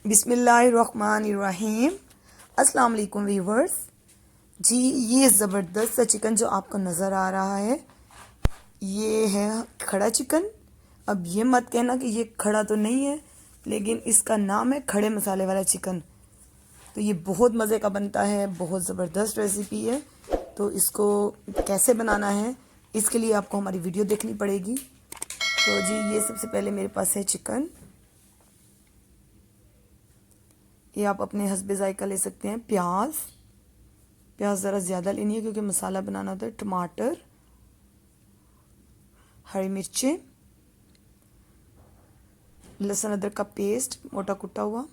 बिस्मिल्लाहिर्रहमानिर्रहीम। अस्सलाम वालेकुम व्यूवर्स जी। ये ज़बरदस्त सा चिकन जो आपको नज़र आ रहा है ये है खड़ा चिकन। अब ये मत कहना कि ये खड़ा तो नहीं है, लेकिन इसका नाम है खड़े मसाले वाला चिकन। तो ये बहुत मज़े का बनता है, बहुत ज़बरदस्त रेसिपी है। तो इसको कैसे बनाना है इसके लिए आपको हमारी वीडियो देखनी पड़ेगी। तो जी ये सबसे पहले मेरे पास है चिकन। ये आप अपने हस्बे ज़ायका ले सकते हैं। प्याज ज़रा ज़्यादा लेनी है क्योंकि मसाला बनाना होता है। टमाटर, हरी मिर्चें, लहसुन अदरक का पेस्ट मोटा कुटा हुआ।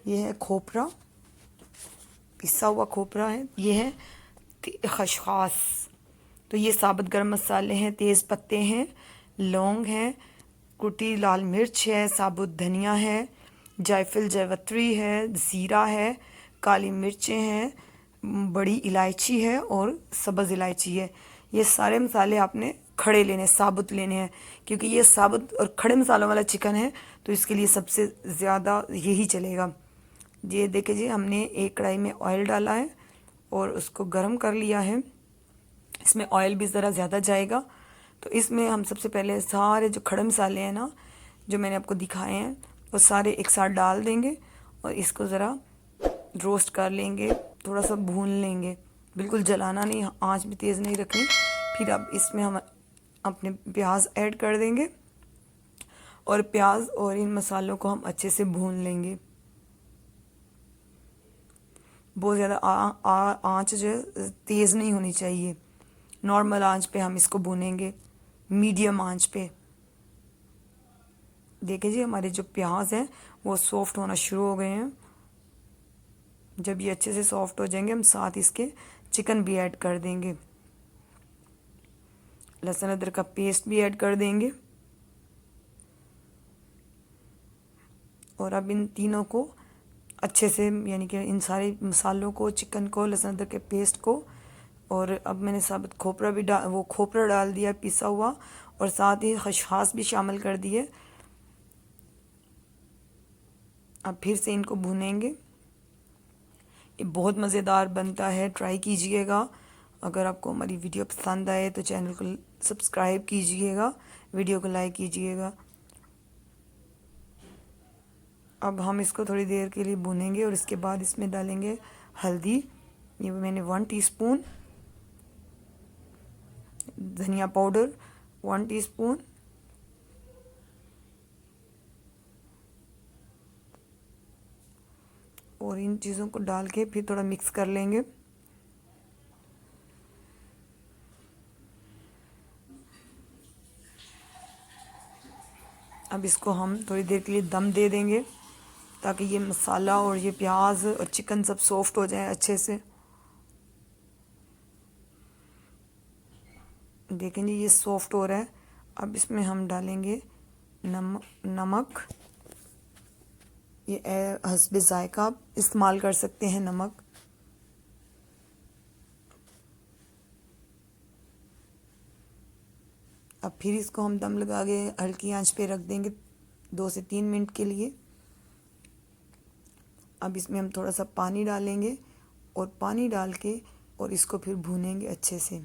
ये है खोपरा, पिसा हुआ खोपरा है। ये है खसखस। तो ये साबुत गरम मसाले हैं, तेज़ पत्ते हैं, लौंग हैं, कुटी लाल मिर्च है, साबुत धनिया है, जायफल जावित्री है, ज़ीरा है, काली मिर्चें हैं, बड़ी इलायची है और सब्ज़ इलायची है। ये सारे मसाले आपने खड़े लेने, साबुत लेने हैं, क्योंकि ये साबुत और खड़े मसालों वाला चिकन है तो इसके लिए सबसे ज़्यादा यही चलेगा। ये देखिए जी, हमने एक कढ़ाई में ऑयल डाला है और उसको गर्म कर लिया है। इसमें ऑयल भी ज़रा ज़्यादा जाएगा। तो इसमें हम सबसे पहले सारे जो खड़े मसाले हैं ना, जो मैंने आपको दिखाए हैं, वो सारे एक साथ डाल देंगे और इसको ज़रा रोस्ट कर लेंगे, थोड़ा सा भून लेंगे। बिल्कुल जलाना नहीं, आंच भी तेज़ नहीं रखनी। फिर अब इसमें हम अपने प्याज ऐड कर देंगे और प्याज और इन मसालों को हम अच्छे से भून लेंगे। बहुत ज़्यादा आंच जो है तेज़ नहीं होनी चाहिए। नॉर्मल आंच पे हम इसको भूनेंगे, मीडियम आंच पे। देखिए जी, हमारे जो प्याज हैं वो सॉफ्ट होना शुरू हो गए हैं। जब ये अच्छे से सॉफ्ट हो जाएंगे हम साथ इसके चिकन भी ऐड कर देंगे, लहसुन अदरक का पेस्ट भी ऐड कर देंगे। और अब इन तीनों को अच्छे से, यानी कि इन सारे मसालों को, चिकन को, लहसुन अदरक के पेस्ट को, और अब मैंने साबुत खोपरा भी वो खोपरा डाल दिया पिसा हुआ, और साथ ही खसखस भी शामिल कर दिए। अब फिर से इनको भूनेंगे। ये बहुत मज़ेदार बनता है, ट्राई कीजिएगा। अगर आपको हमारी वीडियो पसंद आए तो चैनल को सब्सक्राइब कीजिएगा, वीडियो को लाइक कीजिएगा। अब हम इसको थोड़ी देर के लिए भूनेंगे और इसके बाद इसमें डालेंगे हल्दी। ये मैंने 1 टीस्पून, धनिया पाउडर 1 टीस्पून, और इन चीज़ों को डाल के फिर थोड़ा मिक्स कर लेंगे। अब इसको हम थोड़ी देर के लिए दम दे देंगे ताकि ये मसाला और ये प्याज और चिकन सब सॉफ्ट हो जाए अच्छे से। देखें जी, ये सॉफ्ट हो रहा है। अब इसमें हम डालेंगे नमक। ये हस्बे ज़ायका आप इस्तेमाल कर सकते हैं नमक। अब फिर इसको हम दम लगा के हल्की आंच पे रख देंगे 2 से 3 मिनट के लिए। अब इसमें हम थोड़ा सा पानी डालेंगे और पानी डाल के और इसको फिर भूनेंगे अच्छे से।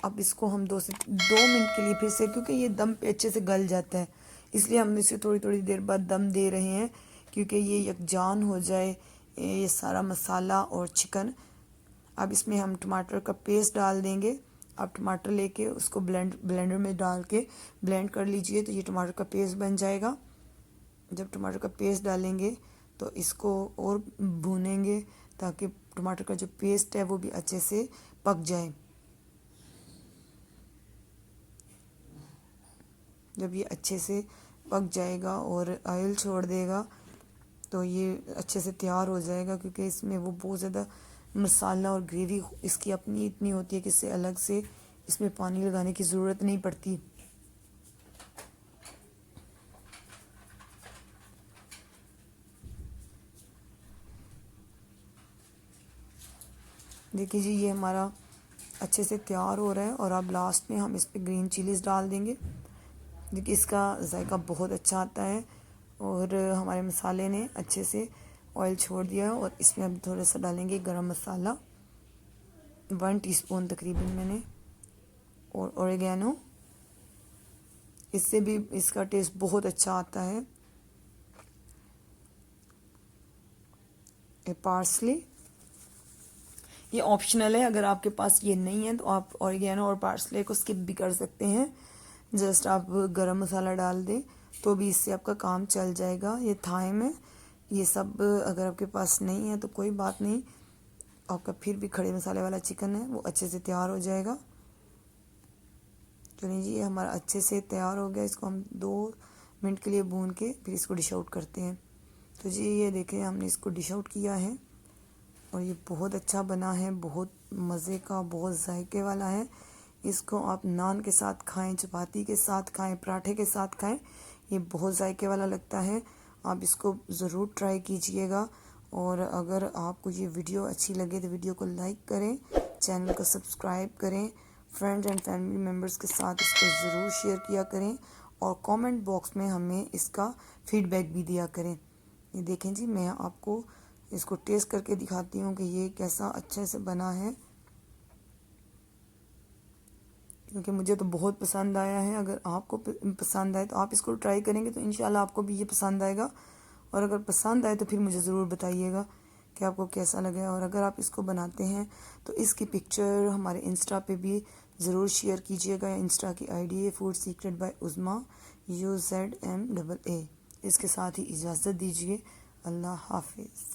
अब इसको हम 2 मिनट के लिए फिर से, क्योंकि ये दम पे अच्छे से गल जाता है, इसलिए हम इसे थोड़ी थोड़ी देर बाद दम दे रहे हैं, क्योंकि ये यकजान हो जाए ये सारा मसाला और चिकन। अब इसमें हम टमाटर का पेस्ट डाल देंगे। आप टमाटर लेके उसको ब्लेंडर में डाल के ब्लेंड कर लीजिए तो ये टमाटर का पेस्ट बन जाएगा। जब टमाटर का पेस्ट डालेंगे तो इसको और भूनेंगे ताकि टमाटर का जो पेस्ट है वो भी अच्छे से पक जाए। जब ये अच्छे से पक जाएगा और ऑयल छोड़ देगा तो ये अच्छे से तैयार हो जाएगा, क्योंकि इसमें वो बहुत ज़्यादा मसाला और ग्रेवी इसकी अपनी इतनी होती है कि इससे अलग से इसमें पानी लगाने की ज़रूरत नहीं पड़ती। देखिए जी, ये हमारा अच्छे से तैयार हो रहा है। और अब लास्ट में हम इस पर ग्रीन चिलीज़ डाल देंगे क्योंकि इसका जायका बहुत अच्छा आता है और हमारे मसाले ने अच्छे से ऑयल छोड़ दिया है। और इसमें अब थोड़ा सा डालेंगे गरम मसाला 1 टीस्पून तकरीबन मैंने, और ओरिगेनो, इससे भी इसका टेस्ट बहुत अच्छा आता है। ये पार्सले, ये ऑप्शनल है, अगर आपके पास ये नहीं है तो आप ओरिगेनो और पार्सले को स्किप भी कर सकते हैं। जस्ट आप गरम मसाला डाल दें तो भी इससे आपका काम चल जाएगा। ये थाइम है, ये सब अगर आपके पास नहीं है तो कोई बात नहीं, आपका फिर भी खड़े मसाले वाला चिकन है वो अच्छे से तैयार हो जाएगा। चलिए जी, ये हमारा अच्छे से तैयार हो गया। इसको हम 2 मिनट के लिए भून के फिर इसको डिश आउट करते हैं। तो जी ये देखें, हमने इसको डिश आउट किया है और ये बहुत अच्छा बना है, बहुत मज़े का, बहुत जायके वाला है। इसको आप नान के साथ खाएं, चपाती के साथ खाएं, पराठे के साथ खाएं, ये बहुत जायके वाला लगता है। आप इसको ज़रूर ट्राई कीजिएगा। और अगर आपको ये वीडियो अच्छी लगे तो वीडियो को लाइक करें, चैनल को सब्सक्राइब करें, फ्रेंड्स एंड फैमिली मेम्बर्स के साथ इसको ज़रूर शेयर किया करें और कमेंट बॉक्स में हमें इसका फीडबैक भी दिया करें। ये देखें जी, मैं आपको इसको टेस्ट करके दिखाती हूँ कि ये कैसा अच्छे से बना है, क्योंकि मुझे तो बहुत पसंद आया है। अगर आपको पसंद आए तो आप इसको ट्राई करेंगे तो इंशाल्लाह आपको भी ये पसंद आएगा। और अगर पसंद आए तो फिर मुझे ज़रूर बताइएगा कि आपको कैसा लगा। और अगर आप इसको बनाते हैं तो इसकी पिक्चर हमारे इंस्टा पे भी ज़रूर शेयर कीजिएगा। इंस्टा की आईडी है फूड सीक्रेट बाय उज़मा UZMAA। इसके साथ ही इजाज़त दीजिए। अल्लाह हाफिज़।